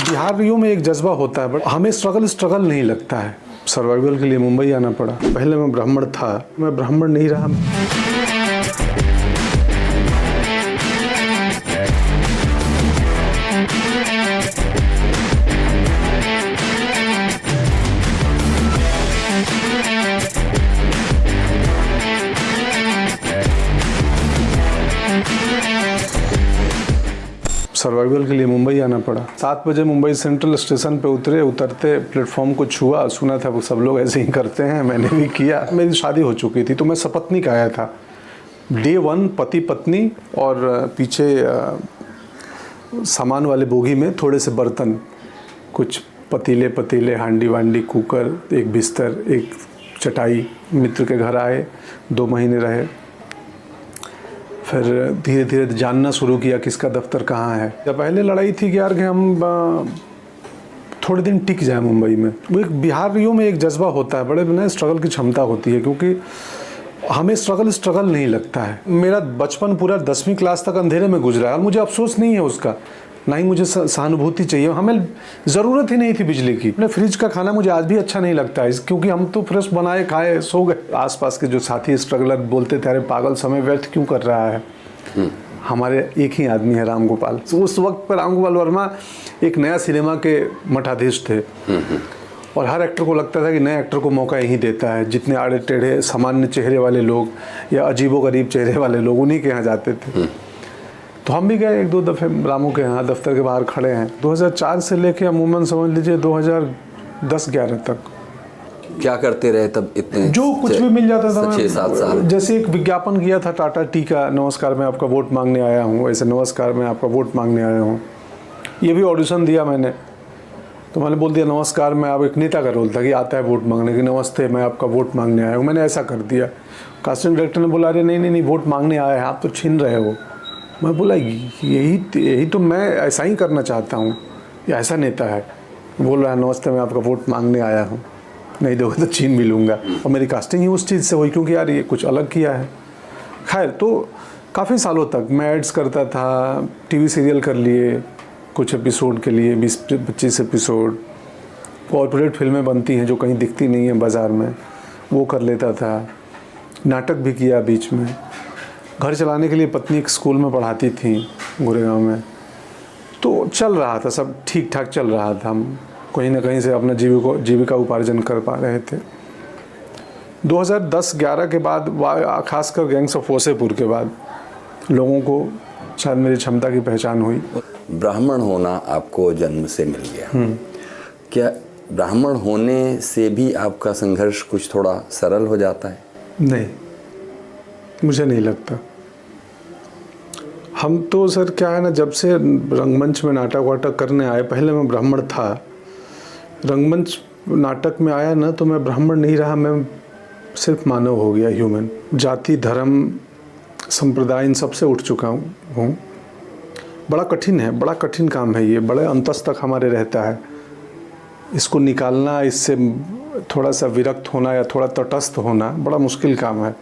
बिहारियों में एक जज्बा होता है, बट हमें स्ट्रगल नहीं लगता है। सर्वाइवल के लिए मुंबई आना पड़ा। पहले मैं ब्राह्मण था, मैं ब्राह्मण नहीं रहा। सर्वाइवल के लिए मुंबई आना पड़ा। 7 बजे मुंबई सेंट्रल स्टेशन पे उतरते प्लेटफॉर्म को छुआ, सुना था वो सब लोग ऐसे ही करते हैं, मैंने भी किया। मेरी शादी हो चुकी थी तो मैं सपत्नीक आया था। डे 1 पति पत्नी और पीछे सामान वाले बोगी में थोड़े से बर्तन, कुछ पतीले हांडी वांडी, कुकर, एक बिस्तर, एक चटाई। मित्र के घर आए, 2 महीने रहे। फिर धीरे धीरे जानना शुरू किया किसका दफ्तर कहाँ है। जब पहले लड़ाई थी कि यार कि हम थोड़े दिन टिक जाए मुंबई में। वो एक बिहारियों में एक जज्बा होता है, बड़े ना स्ट्रगल की क्षमता होती है, क्योंकि हमें स्ट्रगल नहीं लगता है। मेरा बचपन पूरा 10वीं क्लास तक अंधेरे में गुजरा है और मुझे अफसोस नहीं है उसका, ना ही मुझे सहानुभूति चाहिए। हमें ज़रूरत ही नहीं थी बिजली की। अपने फ्रिज का खाना मुझे आज भी अच्छा नहीं लगता है, क्योंकि हम तो फ्रेश बनाए खाए सो गए। आसपास के जो साथी स्ट्रगलर बोलते थे, अरे पागल समय व्यर्थ क्यों कर रहा है। हमारे एक ही आदमी है, राम गोपाल। उस वक्त पर राम गोपाल वर्मा एक नया सिनेमा के मठाधीश थे और हर एक्टर को लगता था कि नए एक्टर को मौका यही देता है। जितने आड़े टेढ़े सामान्य चेहरे वाले लोग या अजीबोगरीब चेहरे वाले लोग, उन्हीं के यहाँ जाते थे। तो हम भी गए 1-2 दफ़े रामू के यहाँ, दफ्तर के बाहर खड़े हैं। 2004 से लेके अमूमन समझ लीजिए 2010-11 तक। क्या करते रहे तब इतने? जो कुछ भी मिल जाता था। 6-7 साल। जैसे एक विज्ञापन किया था टाटा टी का, नमस्कार मैं आपका वोट मांगने आया हूँ, ऐसे नमस्कार मैं आपका वोट मांगने आया हूँ। ये भी ऑडिशन दिया मैंने, तो मैंने बोल दिया नमस्कार मैं, आप एक नेता का रोल था कि आता है वोट मांगने की, नमस्ते मैं आपका वोट मांगने आया हूँ। मैंने ऐसा कर दिया। कास्टिंग डायरेक्टर ने बोला अरे नहीं वोट मांगने आया है, आप तो छीन रहे हो। मैं बोला यही तो मैं ऐसा ही करना चाहता हूँ, ये ऐसा नेता है। बोल रहा है नमस्ते मैं आपका वोट मांगने आया हूँ, नहीं दोगे तो छीन भी लूँगा। और मेरी कास्टिंग ही उस चीज़ से हुई, क्योंकि यार ये कुछ अलग किया है। खैर, तो काफ़ी सालों तक मैं एड्स करता था, टीवी सीरियल कर लिए कुछ एपिसोड के लिए, 20-25 एपिसोड। कॉर्पोरेट फिल्में बनती हैं जो कहीं दिखती नहीं हैं बाज़ार में, वो कर लेता था। नाटक भी किया बीच में। घर चलाने के लिए पत्नी एक स्कूल में पढ़ाती थी गोरेगांव में, तो चल रहा था, सब ठीक ठाक चल रहा था। हम कहीं ना कहीं से अपना जीविका उपार्जन कर पा रहे थे। 2010-11 के बाद, खासकर गैंग्स ऑफ वासेपुर के बाद, लोगों को शायद मेरी क्षमता की पहचान हुई। ब्राह्मण होना आपको जन्म से मिल गया। क्या ब्राह्मण होने से भी आपका संघर्ष कुछ थोड़ा सरल हो जाता है? नहीं, मुझे नहीं लगता। हम तो सर क्या है ना, जब से रंगमंच में नाटक वाटक करने आए, पहले मैं ब्राह्मण था, रंगमंच नाटक में आया ना तो मैं ब्राह्मण नहीं रहा, मैं सिर्फ मानव हो गया, ह्यूमन। जाति, धर्म, संप्रदाय, इन सब से उठ चुका हूँ। बड़ा कठिन है, बड़ा कठिन काम है ये, बड़े अंतस तक हमारे रहता है। इसको निकालना, इससे थोड़ा सा विरक्त होना या थोड़ा तटस्थ होना बड़ा मुश्किल काम है।